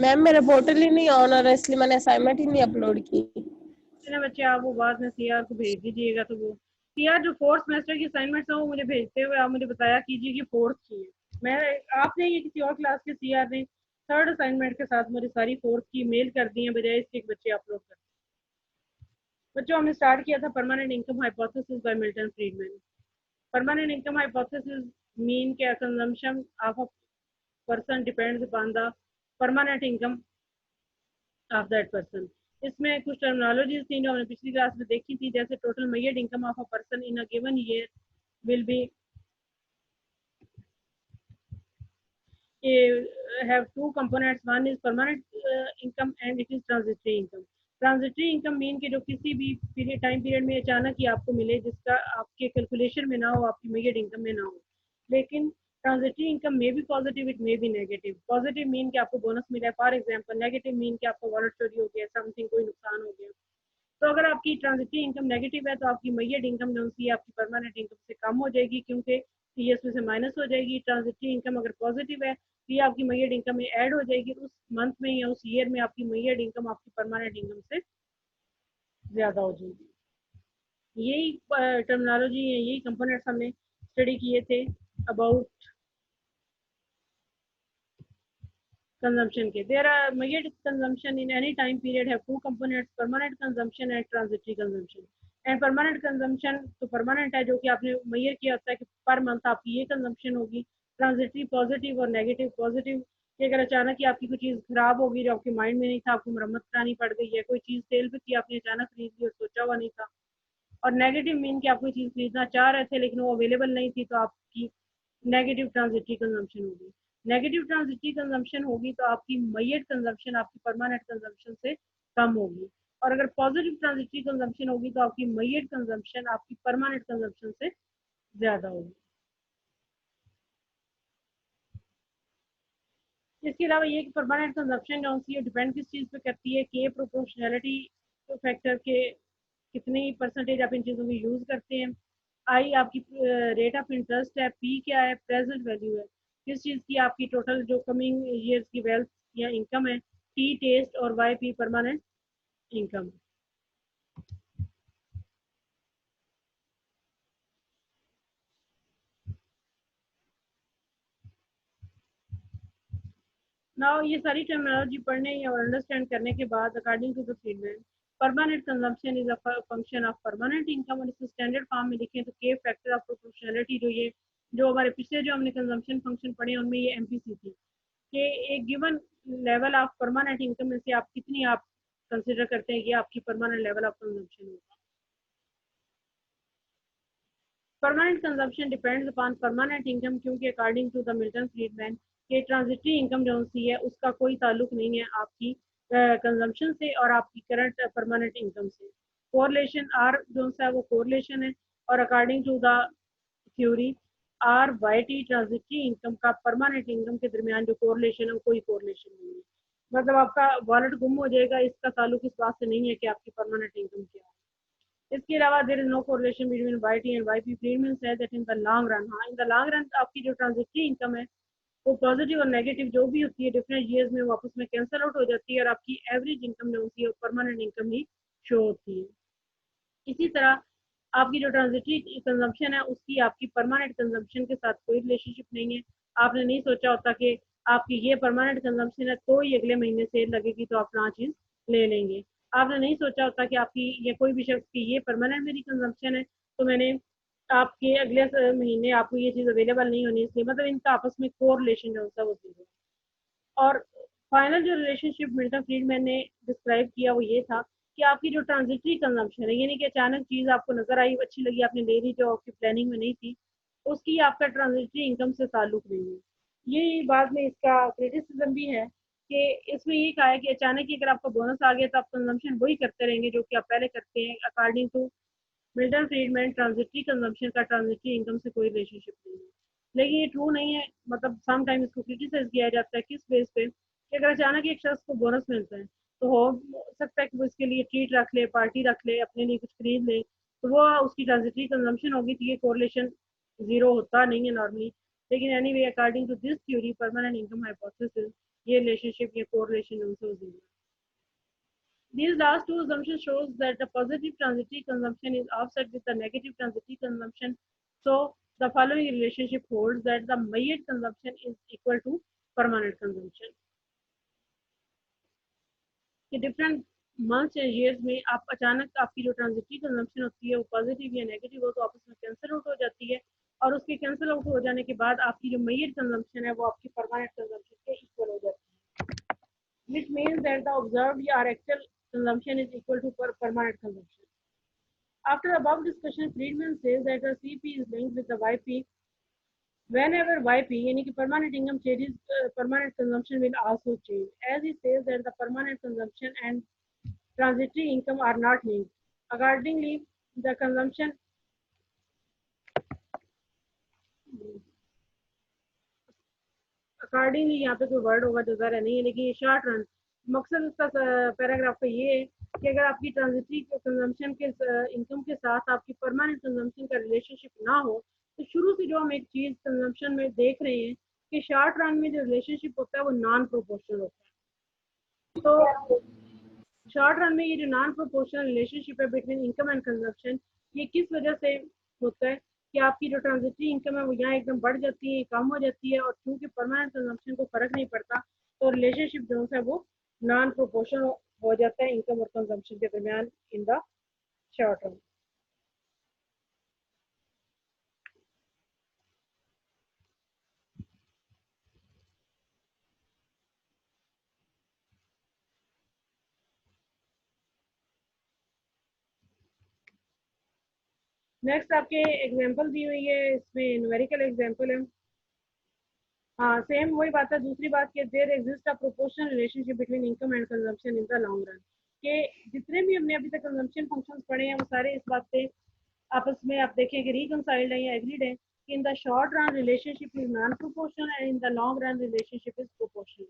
Ma'am मेरा portal ही नहीं on हो रहा, इसलिए मैंने असाइनमेंट ही नहीं अपलोड की। चले बच्चे, आप वो बाद में सीआर को भेज दीजिएगा। तो वो सीआर जो फोर्थ सेमेस्टर की असाइनमेंट्स है वो मुझे भेजते हुए आप मुझे बताया कीजिए कि फोर्थ की है। मैं आपने ये किसी और क्लास के सीआर ने थर्ड असाइनमेंट के साथ मुझे सारी फोर्थ की मेल कर दी है, बजाय इसके कि बच्चे अपलोड कर। बच्चों, हमने स्टार्ट किया था permanent income hypothesis by Milton Friedman. Permanent income hypothesis mean कि consumption of a person depends upon the permanent income of that person। इसमें कुछ टर्मिनोलॉजीज थी जो हमने पिछली क्लास में देखी थी, जैसे total measured income of a person in a given year will be have two components, one is permanent income and it is transitory income। Transitory income mean कि जो किसी भी पीरियड टाइम पीरियड में अचानक ही आपको मिले, जिसका आपके कैलकुलेशन में ना हो, आपकी मेजर्ड इनकम में ना हो। लेकिन ट्रांजिटरी इनकम में भी पॉजिटिव, इट में भी नेगेटिव। पॉजिटिव मीन कि आपको बोनस मिला है फॉर एग्जांपल, नेगेटिव मीन कि आपका वॉलेट चोरी हो गया, समथिंग कोई नुकसान हो गया। तो अगर आपकी ट्रांजिटरी इनकम नेगेटिव है तो आपकी मेजर्ड इनकम जो सी आपकी परमानेंट इनकम से कम हो जाएगी, क्योंकि ये इसमें से माइनस हो जाएगी। ट्रांजिटरी इनकम अगर पॉजिटिव है तो ये आपकी मेजर्ड इनकम में ऐड हो जाएगी, उस मंथ में या उस ईयर में आपकी मेजर्ड इनकम आपकी परमानेंट इनकम से ज़्यादा हो जाएगी। यही टर्मिनोलॉजी है, यही कंपोनेंट्स हमने स्टडी किए थे अबाउट consumption के। There are measured consumption in any time period have two components, permanent consumption and transitory consumption। And permanent consumption तो परमानेंट है, जो कि आपने मेजर किया होता है कि पर मंथ आपकी ये कंजम्पशन होगी। ट्रांजिटरी पॉजिटिव और नेगेटिव। पॉजिटिव कि अगर अचानक ही आपकी कोई चीज़ खराब होगी जो आपके माइंड में नहीं था, आपको मरम्मत करानी पड़ गई है, कोई चीज़ सेल पे की आपने अचानक खरीद ली और सोचा हुआ नहीं था। और नेगेटिव मीन कि आप कोई चीज़ खरीदना चाह रहे थे लेकिन वो अवेलेबल नहीं थी, तो आपकी नेगेटिव ट्रांजिटरी कंजम्पशन होगी। नेगेटिव ट्रांजिटरी कंजम्पशन होगी तो आपकी मेजर्ड कंजम्पशन आपकी परमानेंट कंजम्पशन से कम होगी। और अगर पॉजिटिव ट्रांजिटरी कंजम्पशन होगी तो आपकी मेजर्ड कंजम्पशन आपकी परमानेंट कंजम्पशन से ज़्यादा होगी। इसके अलावा ये कि परमानेंट कंजम्पशन जो होती है डिपेंड किस चीज़ पे करती है, के प्रोपोर्शनैलिटी फैक्टर के कितनी परसेंटेज आप इन चीज़ों में यूज़ करते हैं। आई आपकी रेट ऑफ इंटरेस्ट है। पी क्या है? प्रेजेंट वैल्यू है, किस चीज़ की आपकी टोटल जो कमिंग ईयर्स की वेल्थ या इनकम है। टी टेस्ट और Y P permanent income. Now ये सारी टर्मिनोलॉजी पढ़ने और अंडरस्टैंड करने के बाद according to the feedback, permanent consumption is a function of permanent income. और इसे स्टैंडर्ड फॉर्म में लिखें तो के फैक्टर ऑफ प्रोपोर्शनैलिटी, जो ये जो हमारे पिछले जो हमने कंजम्पशन फंक्शन पढ़े उनमें ये एमपीसी थी कि एक given level of permanent income में से आप कितनी आप कंसिडर करते हैं कि आपकी परमानेंट लेवल ऑफ कंजम्पशन होगा। Permanent consumption depends upon permanent income, क्योंकि according to the Milton Friedman के ट्रांजिटरी इनकम जो सी है उसका कोई ताल्लुक नहीं है आपकी कंजम्पशन से और आपकी करंट परमानेंट इनकम से। कोरिलेशन आर जो है वो कोरिलेशन है, और according to the theory R Y T transitory income का परमानेंट इनकम के दरमियान जो कोरिलेशन है कोई कोरिलेशन नहीं है। मतलब आपका वॉलेट गुम हो जाएगा, इसका ताल्लुक इस बात से नहीं है कि आपकी परमानेंट इनकम क्या है। इसके अलावा there is no correlation between Y T and Y P. Friedman said that in the long run, हाँ इन द लॉन्ग रन आपकी जो ट्रांजिटरी इनकम है वो पॉजिटिव और नेगेटिव जो भी होती है डिफरेंट ईयर्स में वापस में कैंसिल आउट हो जाती है, और आपकी एवरेज इनकम जो होती है वो परमानेंट इनकम ही शो होती है। इसी तरह आपकी जो ट्रांजिटरी कंजम्पशन है उसकी आपकी परमानेंट कंजम्पशन के साथ कोई रिलेशनशिप नहीं है। आपने नहीं सोचा होता कि आपकी ये परमानेंट कंजम्पशन है तो ही अगले महीने सेल लगेगी तो आप ना चीज़ ले लेंगे। आपने नहीं सोचा होता कि आपकी ये कोई भी शख्स की ये परमानेंट मेरी कंजम्पशन है तो मैंने आपके अगले महीने आपको ये चीज़ अवेलेबल नहीं होनी, इसलिए मतलब इनका आपस में कोरिलेशन जो होता है वो जीरो। और फाइनल जो रिलेशनशिप मिल्टन फ्रीडमैन ने डिस्क्राइब किया वो ये था कि आपकी जो ट्रांजिटरी कंजम्पशन है, यानी कि अचानक चीज़ आपको नजर आई, अच्छी लगी, आपने ले ली, जो आपकी प्लानिंग में नहीं थी, उसकी आपका ट्रांजिटरी इनकम से ताल्लुक नहीं है। ये बाद में इसका क्रिटिसिज्म भी है कि इसमें ये कहा है कि अचानक ही अगर आपको बोनस आ गया तो आप कंजम्पशन वही करते रहेंगे जो कि आप पहले करते हैं। According to Milton Friedman transitory consumption का ट्रांजिटरी इनकम से कोई रिलेशनशिप नहीं है। लेकिन ये ट्रू नहीं है, मतलब सम टाइम इसको क्रिटिसाइज किया जाता है किस बेस पे कि अगर अचानक एक शख्स को बोनस मिलता है तो हो सकता है कि वो इसके लिए ट्रीट रख ले, पार्टी रख ले, अपने लिए कुछ खरीद ले, तो वो उसकी ट्रांजिटरी कंजम्पशन होगी, तो ये कोरिलेशन जीरो होता नहीं है नॉर्मली। लेकिन anyway according to this theory permanent income hypothesis ये रिलेशनशिप या कोरिलेशन उनसे zero. These last two assumptions shows that the positive transitory consumption is offset with the negative transitory consumption. So the following relationship holds that the measured consumption is equal to permanent consumption. कि different months या years में आप अचानक आपकी जो transitory consumption होती है वो पॉजिटिव या नेगेटिव हो तो आपस में कैंसिल आउट हो जाती है, और उसके कैंसिल आउट हो जाने के बाद आपकी जो मेजर कंजम्पशन है वो आपकी परमानेंट कंजम्पशन के इक्वल हो जाती है, which means that the observed or actual consumption is equal to permanent consumption. After the above discussion, Friedman says that the CP is linked with the YP. Whenever YP, यानी कि permanent income changes, permanent consumption will also change. As he says that the permanent consumption and transitory income are not linked. Accordingly, the consumption accordingly यहाँ पे कोई word होगा जो ज़रा नहीं है, लेकिन ये शॉर्ट रन मकसद उसका पैराग्राफ का ये है कि अगर आपकी ट्रांजिटरी कंजम्पशन के इनकम के साथ आपकी परमानेंट कंजम्पशन का रिलेशनशिप ना हो तो शुरू से जो हम एक चीज़ कंजम्पशन में देख रहे हैं कि शॉर्ट रन में जो रिलेशनशिप होता है वो नॉन प्रोपोर्शनल होता है। तो शॉर्ट रन में ये जो नॉन प्रोपोर्शनल रिलेशनशिप है बिटवीन इनकम एंड कंजम्पशन, ये किस वजह से होता है कि आपकी जो ट्रांजिटरी इनकम है वो यहाँ एकदम बढ़ जाती है, कम हो जाती है, और क्योंकि परमानेंट कंजम्पशन को फर्क नहीं पड़ता तो रिलेशनशिप जो है वो नॉन प्रोपोर्शनल हो जाता है इनकम और कंजम्पशन के दरमियान in the short run. Next आपके एग्जांपल दी हुई है, इसमें न्यूमेरिकल एग्जांपल है। हाँ सेम वही बात है, दूसरी बात कि there exist a proportional relationship between income and consumption in the long run, के जितने भी हमने अभी तक कंजम्पशन फंक्शंस पढ़े हैं वो सारे इस बात से आपस में आप देखें कि रिकंसाइल्ड है या एग्रीड है कि in the short run relationship is non proportional and in the long run relationship is proportional.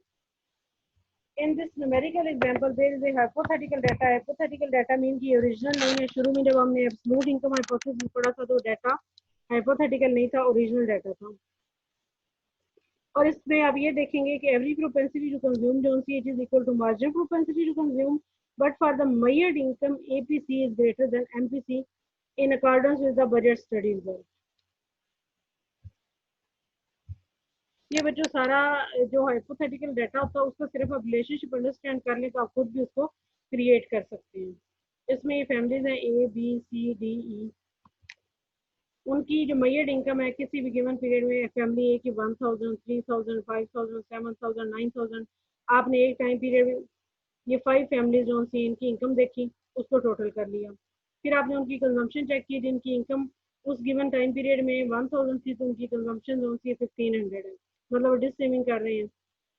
In this numerical example, there is a hypothetical data. Hypothetical data mean कि ओरिजिनल नहीं है। शुरू में जब हमने एब्सोल्यूट इनकम हाइपोथेसिस पढ़ा था तो डाटा हाइपोथेटिकल नहीं था, ओरिजिनल डाटा था। और इसमें आप ये देखेंगे कि एवरी प्रोपेंसिटी टू कंज्यूम जो C it is equal to marginal propensity to consume, but for the measured income APC is greater than MPC in accordance with the budget study result. ये बच्चों सारा जो हाइपोथेटिकल डाटा होता है उसका सिर्फ आप रिलेशनशिप अंडरस्टैंड कर लें तो आप खुद भी उसको क्रिएट कर सकते हैं। इसमें ये फैमिलीज हैं A B C D E, उनकी जो मेजर्ड इनकम है किसी भी गिवन पीरियड में फैमिली ए की 1000, 3000, 5000, 7000, 9000, आपने एक टाइम पीरियड में ये 5 फैमिलीज जो सी इनकी इनकम देखी उसको टोटल कर लिया, फिर आपने उनकी कंजम्पशन चेक की जिनकी इनकम उस गिवन टाइम पीरियड में 1000 थी तो उनकी कंजम्पशन जो सी 1500 है, मतलब डिस सेविंग कर रहे हैं।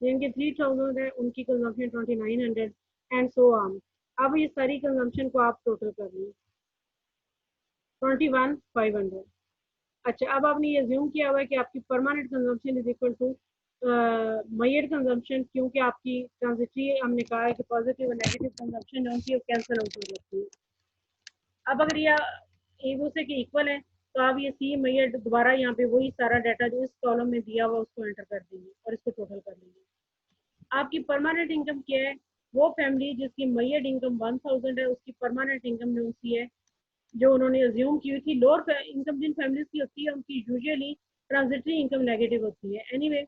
जिनकी 3000 है उनकी कंजम्पशन 2900 एंड सो ऑन। अब ये सारी कंजम्पशन को आप टोटल कर लें 21500। अच्छा अब आपने ये ज्यूम किया हुआ है कि आपकी permanent consumption is equal to measured consumption, क्योंकि आपकी ट्रांजिटरी हमने कहा है कि पॉजिटिव और नेगेटिव कंजम्पशन जो होती है वो कैंसिल आउट हो जाती है। अब अगर ये एक दूसरे के इक्वल है तो आप ये सी मेजर्ड दोबारा यहाँ पे वही सारा डाटा जो इस कॉलम में दिया हुआ उसको एंटर कर देंगे और इसको टोटल कर लेंगे। आपकी परमानेंट इनकम क्या है, वो फैमिली जिसकी मेजर्ड इनकम 1000 है उसकी परमानेंट इनकम जो सी है जो उन्होंने अज्यूम की हुई थी। लोअर इनकम जिन फैमिलीज की होती है उनकी यूजुअली ट्रांजिटरी इनकम नेगेटिव होती है। एनीवे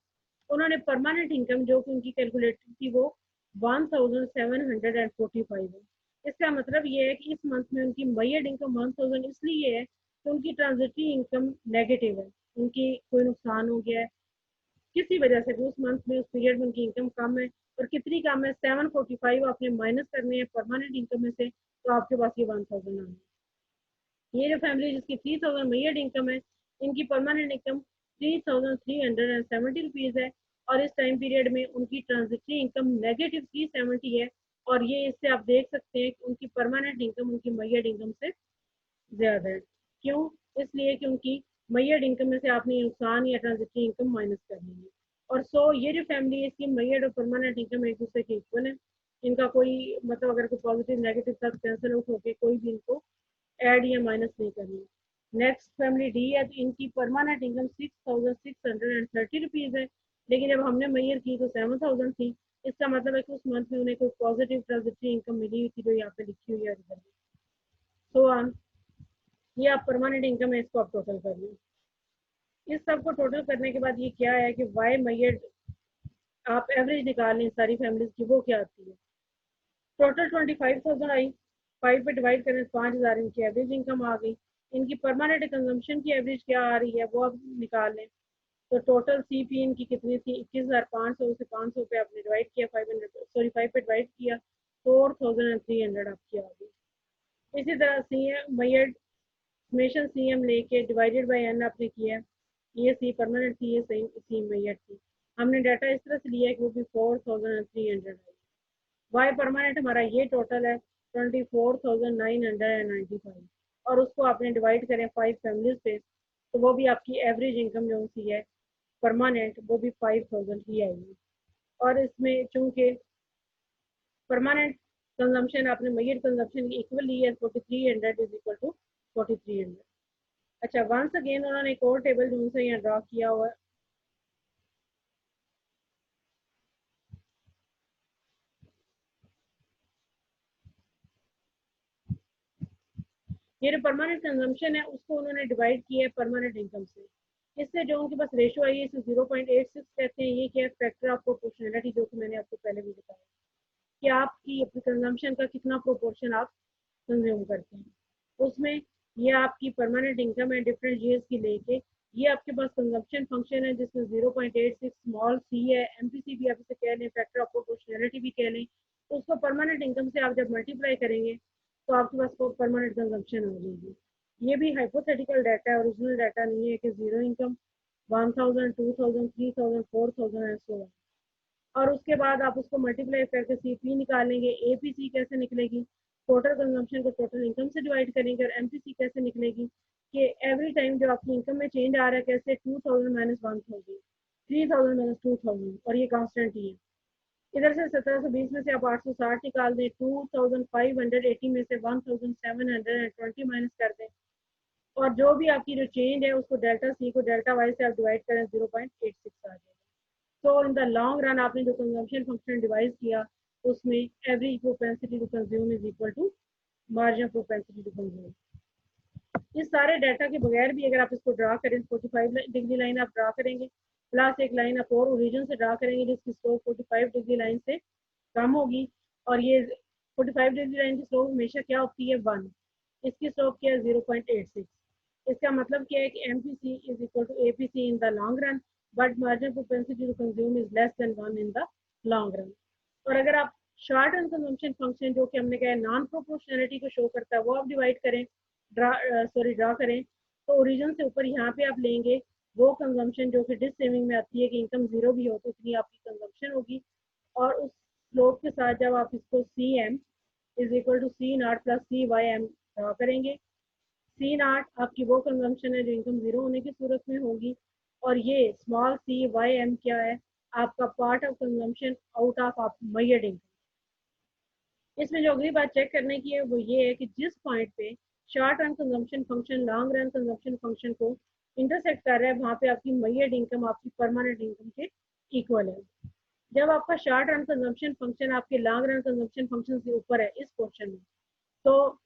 उन्होंने परमानेंट इनकम जो कि उनकी कैलकुलेटेड थी वो 1745 है। इसका मतलब ये है कि इस मंथ में उनकी मेजर्ड इनकम 1000 इसलिए है कि उनकी ट्रांजिटरी इनकम नेगेटिव है, उनकी कोई नुकसान हो गया है किसी वजह से भी उस मंथ में उस पीरियड में उनकी इनकम कम है, और कितनी कम है 745 आपने माइनस करने हैं परमानेंट इनकम में से तो आपके पास ये 1000 आना है। ये जो फैमिली जिसकी 3000 मेजर्ड इनकम है इनकी परमानेंट इनकम 3370 रुपीज है, और इस टाइम पीरियड में उनकी ट्रांजिटरी इनकम नेगेटिव 370 है, और ये इससे आप देख सकते हैं कि उनकी परमानेंट इनकम उनकी मेजर्ड इनकम से ज्यादा है। क्यों? इसलिए कि उनकी मेजर्ड इनकम में से आपने नुकसान या ट्रांजिटरी इनकम माइनस करनी है। और सो ये जो फैमिली है इसकी मेजर्ड और परमानेंट इनकम एक दूसरे के इक्वल है, इनका कोई मतलब अगर कोई पॉजिटिव नेगेटिव तक कैंसिल आउट होकर कोई भी इनको ऐड या माइनस नहीं करनी। नेक्स्ट फैमिली डी है तो इनकी परमानेंट इनकम 6630 रुपीज है, लेकिन जब हमने मैयर की तो 7000 थी। इसका मतलब है कि उस मंथ में उन्हें कोई पॉजिटिव ट्रांजिटरी इनकम मिली हुई थी जो यहाँ पे लिखी हुई है रिजल्ट। सो ये आप परमानेंट इनकम है, इसको आप टोटल कर लें। इस सब को टोटल करने के बाद ये क्या है कि वाई मैयर आप एवरेज निकाल लें सारी फैमिलीज की, वो क्या आती है। टोटल 25,000 आई, 5 पे डिवाइड करें 5,000 इनकी एवरेज इनकम आ गई। इनकी परमानेंट कंजम्पशन की एवरेज क्या आ रही है वो आप निकाल लें। तो टोटल सीपी इनकी कितनी थी, 21,500 से 500 पे आपने डिवाइड किया, 5 पे डिवाइड किया, 4,300 आपकी आ गई। इसी तरह सी एम मैयड समेशन सी एम लेके डिवाइडेड बाई एन आपने किया, ये सी परमानेंट थी, ये सी मैयड थी। हमने डाटा इस तरह से लिया कि वो भी 4,300 आई। वाई परमानेंट हमारा ये टोटल है 24,995, और उसको आपने डिवाइड करें 5 फैमिलीज पे, तो वो भी आपकी एवरेज इनकम जो सी है परमानेंट वो भी 5,000 ही आएगी। और इसमें चूंकि परमानेंट कंजम्पशन आपने मैयर कंजम्पशन इक्वल ली है 4300 इज इक्वल टू 4300। अच्छा, वंस अगेन उन्होंने एक और टेबल जो से यहाँ ड्रा किया हुआ है, ये जो परमानेंट कंजम्पशन है उसको उन्होंने डिवाइड किया है परमानेंट इनकम से। इससे जो उनके पास रेशो आई है इसे 0.86 कहते हैं। ये क्या है, फैक्टर ऑफ प्रोपोर्शनैलिटी, जो कि मैंने आपको पहले भी बताया कि आपकी कंजम्पशन का कितना प्रोपोर्शन आप कंज्यूम करते हैं उसमें। ये आपकी परमानेंट इनकम है डिफरेंट ईयर्स की लेके। ये आपके पास कंजम्पशन फंक्शन है जिसमें 0.86 स्मॉल सी है, एमपीसी भी आप इसे कह लें, फैक्टर ऑफ प्रोपोर्शनैलिटी भी कह लें। उसको परमानेंट इनकम से आप जब मल्टीप्लाई करेंगे तो आपके पास परमानेंट कंजम्पशन हो जाएगी। ये भी हाइपोथेटिकल डाटा है, ओरिजिनल डाटा नहीं है कि जीरो इनकम 1000, 2000, 3000, 4000 ऐसे। और उसके बाद आप उसको मल्टीप्लाई करके सीपी निकालेंगे। एपीसी कैसे निकलेगी, टोटल कंजम्पशन को टोटल इनकम से डिवाइड करेंगे। और एमपीसी कैसे निकलेगी कि एवरी टाइम जो आपकी इनकम में चेंज आ रहा है, कैसे 2000 माइनस 1000, 3000 माइनस 2000, और ये कांस्टेंट ही है। इधर से 1720 में से आप 860 निकाल दें, 2580 में से 1720 माइनस कर दें, और जो भी आपकी जो चेंज है उसको डेल्टा सी को डेल्टा वाई से आप डिवाइड करें, 0.86 आ जाएगा। तो इन द लॉन्ग रन आपने जो कंजम्पशन फंक्शन डिवाइस किया उसमें average propensity to consume is equal to margin propensity to consume. इस सारे डाटा के बगैर भी अगर आप इसको ड्रा करें, 45 डिग्री लाइन आप ड्रा करेंगे, प्लस एक लाइन आप और ओरिजिन से ड्रा करेंगे जिसकी स्लोप 45 डिग्री लाइन से कम होगी। और ये 45 डिग्री लाइन की स्लोप हमेशा क्या होती है, 1। इसकी स्लोप क्या है, 0.86। इसका मतलब क्या है कि MPC is equal to APC in the long run, but margin propensity to consume is less than 1 in the long run. और अगर आप शॉर्ट रन कंजम्पशन फंक्शन जो कि हमने कहा नॉन प्रोपोर्शनैलिटी को शो करता है वो आप डिवाइड करें, ड्रा करें, तो ओरिजिन से ऊपर यहाँ पे आप लेंगे वो कंजम्पशन जो कि डिस सेविंग में आती है कि इनकम जीरो भी हो तो इतनी आपकी कंजम्पशन होगी। और उस स्लोप के साथ जब आप इसको C M is equal to C not plus C Y M draw करेंगे, सी नॉट आपकी वो कंजम्पशन है जो इनकम जीरो होने की सूरत में होगी, और ये स्मॉल सी वाई एम क्या है, आपका part of consumption out of आप मैयड इनकम। इसमें जो अगली बात चेक करने की है वो ये है कि जिस पॉइंट पे short run consumption function long run consumption function को इंटरसेक्ट कर रहा है वहाँ पे आपकी मैयड इनकम आपकी परमानेंट इनकम के इक्वल है। जब आपका शॉर्ट रन कंजम्पशन फंक्शन आपके लॉन्ग रन कंजम्पशन फंक्शन से ऊपर है इस पोर्शन में, तो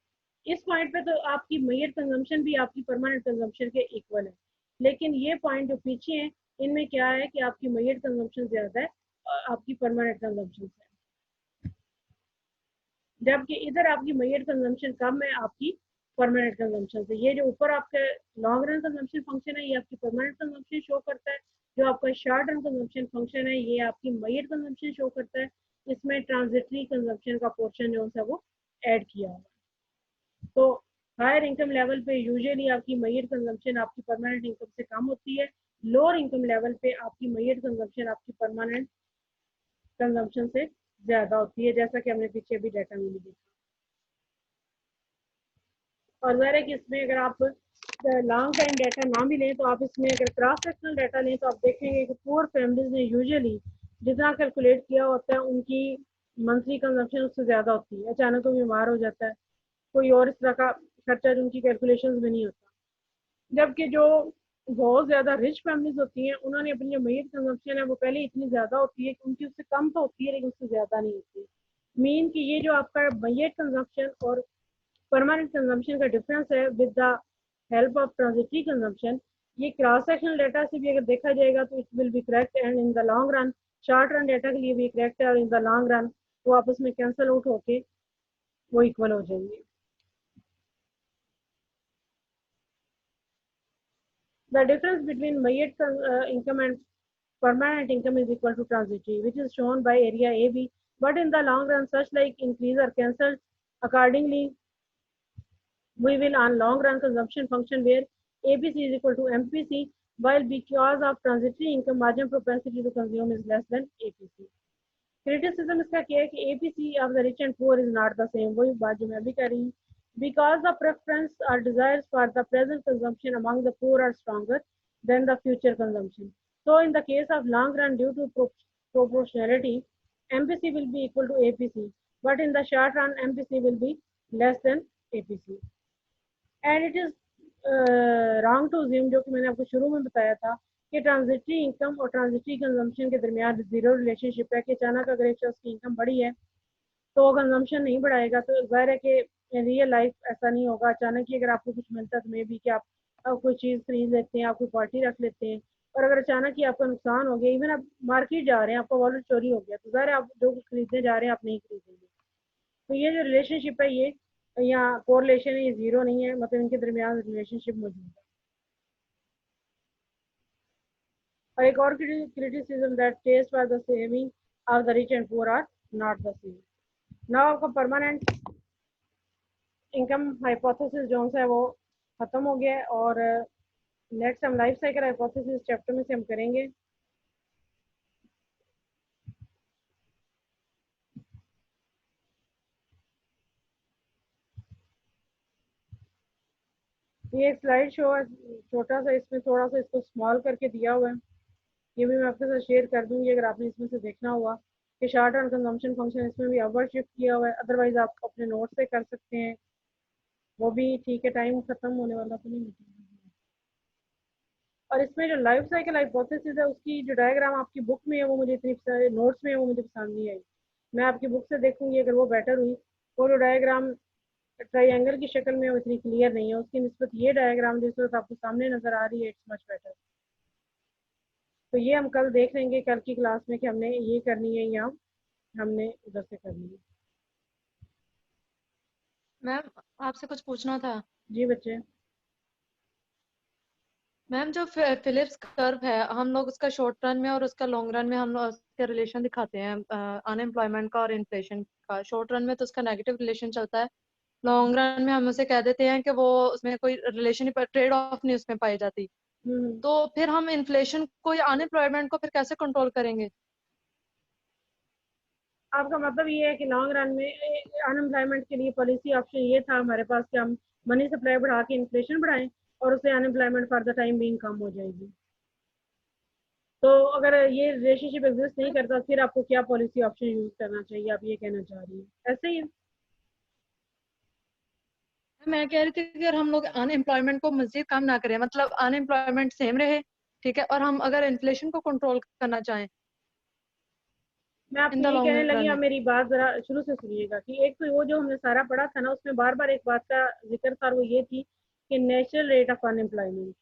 इस पॉइंट पे तो आपकी मैयर कंजम्पशन भी आपकी परमानेंट कंजम्पशन के इक्वल है। लेकिन ये पॉइंट जो पीछे हैं इनमें क्या है कि आपकी मैयर कंजम्पशन ज्यादा है आपकी परमानेंट कंजम्पशन से, जबकि इधर आपकी मैयर कंजम्पशन कम है आपकी परमानेंट कंजम्पशन से। ये जो ऊपर आपका लॉन्ग रन कंजम्पशन फंक्शन है ये आपकी परमानेंट कंजम्पशन शो करता है, जो आपका शॉर्ट रन कंजम्पशन फंक्शन है ये आपकी मैयर कंजम्पशन शो करता है। इसमें ट्रांजिटरी कंजम्पशन का पोर्शन जो है वो ऐड किया हुआ है। तो हायर इनकम लेवल पे यूजुअली आपकी मैयर कंजम्पशन आपकी परमानेंट इनकम से कम होती है, लोअर इनकम लेवल पे आपकी मैयर कंजम्पशन आपकी परमानेंट कंजम्पशन से ज्यादा होती है, जैसा कि हमने पीछे भी डाटा में देखा। और ज़ाहिर है कि इसमें अगर आप लॉन्ग टाइम डाटा ना भी लें तो आप इसमें अगर क्रॉस सेक्शनल डाटा लें तो आप देखेंगे कि पुअर फैमिलीज ने यूजुअली जितना कैलकुलेट किया होता है उनकी मंथली कंजम्पशन उससे ज़्यादा होती है। अचानक कोई बीमार हो जाता है, कोई और इस तरह का खर्चा जो उनकी कैलकुलेशंस में नहीं होता, जबकि जो बहुत ज़्यादा रिच फैमिलीज होती हैं, उन्होंने अपनी जो मीट कंजम्पशन है वो पहले इतनी ज़्यादा होती है कि उनकी उससे कम तो होती है लेकिन उससे ज़्यादा नहीं होती। मीन कि ये जो आपका मीट कंजम्पशन और परमानेंट कंजम्पशन का डिफरेंस है with the help of transitory consumption, ये क्रॉस सेक्शनल डाटा से भी अगर देखा जाएगा तो it will be correct and in the long run short run data के लिए भी करेक्ट है और इन द लॉन्ग रन वो आपस में कैंसिल आउट होके वो इक्वल हो जाएंगे। The difference between immediate income and permanent income is equal to transitory, which is shown by area AB. But in the long run, such like increase are cancelled. Accordingly, we will on long run consumption function where APC is equal to MPC, while because of transitory income, margin propensity to consume is less than APC. Criticism इसका क्या है कि APC of the rich and poor is not the same, वही बात जो मैं भी कर रही हूँ। बिकॉज द प्रेफरेंस और desires for the present consumption among the poor are stronger than the future consumption, so in the case of long run due to proportionality mpc will be equal to apc, but in the short run mpc will be less than apc and it is wrong to assume, जो कि मैंने आपको शुरू में बताया था कि transitory income और ट्रांजिटरी कंजम्पशन के दरमियान जीरो रिलेशनशिप है कि अचानक अगर एक शख्स की इनकम बढ़ी है तो वो कंजम्पशन नहीं बढ़ाएगा, तो जाहिर है कि रियल लाइफ ऐसा नहीं होगा। अचानक ही अगर आपको कुछ मिलता है तो मे भी कि आप कोई चीज़ खरीद लेते हैं, आप कोई पार्टी रख लेते हैं, और अगर अचानक ही आपका नुकसान हो गया, इवन आप मार्केट जा रहे हैं आपका वॉलेट चोरी हो गया, तो जाहिर है आप जो कुछ खरीदने जा रहे हैं आप नहीं खरीदेंगे। तो ये जो रिलेशनशिप है ये या कोरिलेशन है ये जीरो नहीं है, मतलब इनके दरमियान रिलेशनशिप मौजूद है। और एक और criticism that test for the saving of the rich and poor are not the same. Now आपका परमानेंट इनकम हाइपोथेसिस जो है वो खत्म हो गया है और नेक्स्ट हम लाइफ साइकिल हाइपोथेसिस चैप्टर में से हम करेंगे। ये एक स्लाइड शो है छोटा सा, इसमें थोड़ा सा इसको स्मॉल करके दिया हुआ है, ये भी मैं आपके साथ शेयर कर दूंगी अगर आपने इसमें से देखना हुआ कि शार्ट रन कंजम्पशन फंक्शन इसमें भी अपवर्ड शिफ्ट किया हुआ है, अदरवाइज आप अपने नोट से कर सकते हैं, वो भी ठीक है। टाइम खत्म होने वाला तो नहीं है। और इसमें जो लाइफ साइकिल हाइपोथेसिस है उसकी जो डायग्राम आपकी बुक में है वो मुझे इतनी नोट्स में है वो मुझे पसंद नहीं आई, मैं आपकी बुक से देखूंगी अगर वो बेटर हुई। वो जो डायग्राम ट्राइंगल की शक्ल में वो इतनी क्लियर नहीं है, उसकी निस्बत ये डायग्राम जिस वक्त आपको सामने नजर आ रही है इट्स मच बेटर। तो ये हम कल देख लेंगे कल की क्लास में कि हमने ये करनी है या हमने उधर से करनी है। मैम आपसे कुछ पूछना था। जी बच्चे। मैम जो फिलिप्स कर्व है हम लोग उसका शॉर्ट रन में और उसका लॉन्ग रन में हम लोग उसका रिलेशन दिखाते हैं अनएम्प्लॉयमेंट का और इन्फ्लेशन का। शॉर्ट रन में तो उसका नेगेटिव रिलेशन चलता है, लॉन्ग रन में हम उसे कह देते हैं कि वो उसमें कोई रिलेशन ट्रेड ऑफ नहीं उसमें पाई जाती। हम्म। तो फिर हम इन्फ्लेशन को या अनएम्प्लॉयमेंट को फिर कैसे कंट्रोल करेंगे? आपका मतलब ये है कि लॉन्ग रन में अनएम्प्लॉयमेंट के लिए पॉलिसी ऑप्शन ये था हमारे पास कि हम मनी सप्लाई बढ़ा के इन्फ्लेशन बढ़ाएं और उससे unemployment for the time being कम हो जाएगी। तो अगर ये रिलेशनशिप एग्जिस्ट नहीं करता फिर आपको क्या पॉलिसी ऑप्शन यूज करना चाहिए, आप ये कहना चाह रही हैं ऐसे ही है? मैं कह रही थी कि अगर हम लोग अनएम्प्लॉयमेंट को मजीद कम ना करें, मतलब अनएम्प्लॉयमेंट सेम रहे, ठीक है, और हम अगर इन्फ्लेशन को कंट्रोल करना चाहें मैं इन आपको द यही कहने लॉन्ग लगी, रन आप में। मेरी बात जरा शुरू से सुनिएगा कि एक तो वो जो हमने सारा पढ़ा था ना उसमें बार बार एक बात का जिक्र था, वो ये थी कि नेचुरल रेट ऑफ अनएम्प्लॉयमेंट।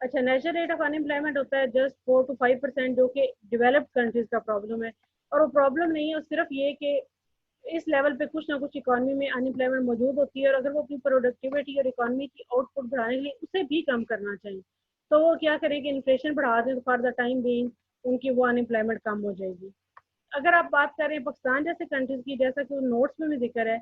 अच्छा, नेचुरल रेट ऑफ अनएम्प्लॉयमेंट होता है जस्ट 4 to 5% जो कि डेवलप्ड कंट्रीज का प्रॉब्लम है, और वो प्रॉब्लम नहीं है, सिर्फ ये कि इस लेवल पे कुछ ना कुछ इकोनॉमी में अनएम्प्लॉयमेंट मौजूद होती है और अगर वो अपनी प्रोडक्टिविटी और इकोनॉमी की आउटपुट बढ़ाने के लिए उसे भी कम करना चाहिए तो वो क्या करें कि इन्फ्लेशन बढ़ा दें, तो फॉर द टाइम बीइंग उनकी वो अनएम्प्लॉयमेंट कम हो जाएगी। अगर आप बात करें पाकिस्तान जैसे कंट्रीज की, जैसा कि नोट्स में भी जिक्र है,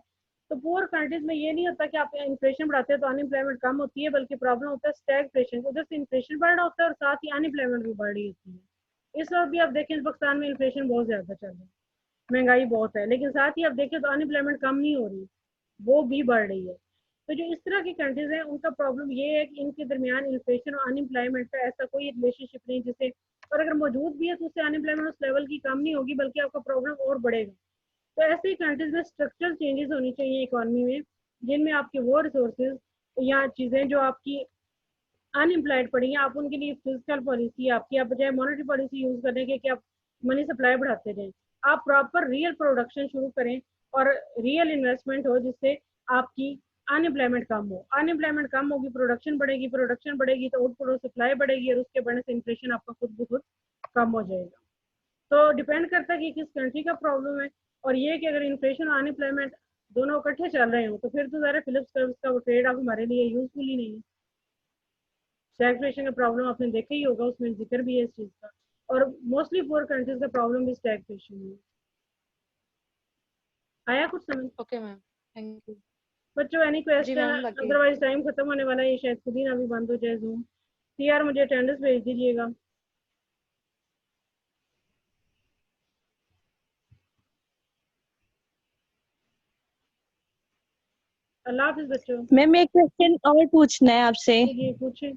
तो पुअर कंट्रीज में ये नहीं होता कि आप इन्फ्लेशन बढ़ाते हैं तो अनएम्प्लॉयमेंट कम होती है, बल्कि प्रॉब्लम होता है स्टैगफ्लेशन, उधर से इन्फ्लेशन बढ़ रहा होता है और साथ ही अनएम्प्लॉयमेंट भी बढ़ रही होती है। इस वक्त भी आप देखें पाकिस्तान में इन्फ्लेशन बहुत ज्यादा चल रहा है, महंगाई बहुत है, लेकिन साथ ही आप देखें तो अनएम्प्लॉयमेंट कम नहीं हो रही, वो भी बढ़ रही है। तो जो इस तरह की कंट्रीज हैं उनका प्रॉब्लम ये है कि इनके दरमियान इन्फ्लेशन और अनएम्प्लॉयमेंट का ऐसा कोई रिलेशनशिप नहीं जिससे, और अगर मौजूद भी है तो उससे अनएम्प्लॉयमेंट उस लेवल की कम नहीं होगी बल्कि आपका प्रॉब्लम और बढ़ेगा। तो ऐसे ही कंट्रीज में स्ट्रक्चरल चेंजेस होनी चाहिए इकोनॉमी में, जिनमें आपके वो रिसोर्सेज या चीज़ें जो आपकी अनएम्प्लॉयड पड़ी हैं, आप उनके लिए फिजिकल पॉलिसी आपकी, आप बजाय मॉनेटरी पॉलिसी यूज करने के कि आप मनी सप्लाई बढ़ाते जाएं, आप प्रॉपर रियल प्रोडक्शन शुरू करें और रियल इन्वेस्टमेंट हो जिससे आपकी अनएम्प्लॉयमेंट कम हो। अनएम्प्लॉयमेंट कम होगी, प्रोडक्शन बढ़ेगी, प्रोडक्शन बढ़ेगी तो आउटपुट और सप्लाई बढ़ेगी और उसके बढ़ने से इन्फ्लेशन आपका खुद ब खुद कम हो जाएगा। तो डिपेंड करता है कि किस कंट्री का प्रॉब्लम है, और ये कि अगर इन्फ्लेशन और अनएम्प्लॉयमेंट दोनों इकट्ठे चल रहे हो तो फिर तो ज़रा फिलिप्स कर्व का ट्रेड ऑफ हमारे लिए यूजफुल ही नहीं है। स्टैग्फ्लेशन का प्रॉब्लम आपने देखा ही होगा, उसमें जिक्र भी है इस चीज़ का, और मोस्टली पुअर कंट्रीज का प्रॉब्लम भी स्टैग्फ्लेशन है। आया कुछ समझ? Okay ma'am, thank you. बच्चों एनी जी क्वेश्चन? मैम, लग गई। अदरवाइज टाइम खत्म होने वाला है, ये शायद खुद ही ना भी बंद हो जाए जूम। यार मुझे अटेंडेंस भेज दीजिएगा। अल्लाह हाफिज बच्चों। मैम एक क्वेश्चन और पूछना है आपसे। जी पूछे।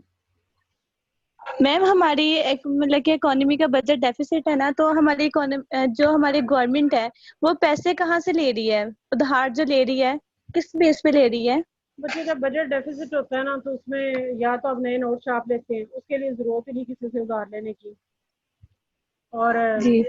मैम हमारी मतलब कि इकोनॉमी का बजट डेफिसिट है ना, तो हमारी जो हमारी गवर्नमेंट है वो पैसे कहाँ से ले रही है, उधार जो ले रही है किस बेस पे ले रही है? बच्चों जब बजट डेफिसिट होता है ना तो उसमें या तो आप नए नोट छाप लेते हैं, उसके लिए जरूरत ही नहीं किसी से उधार लेने की, और जी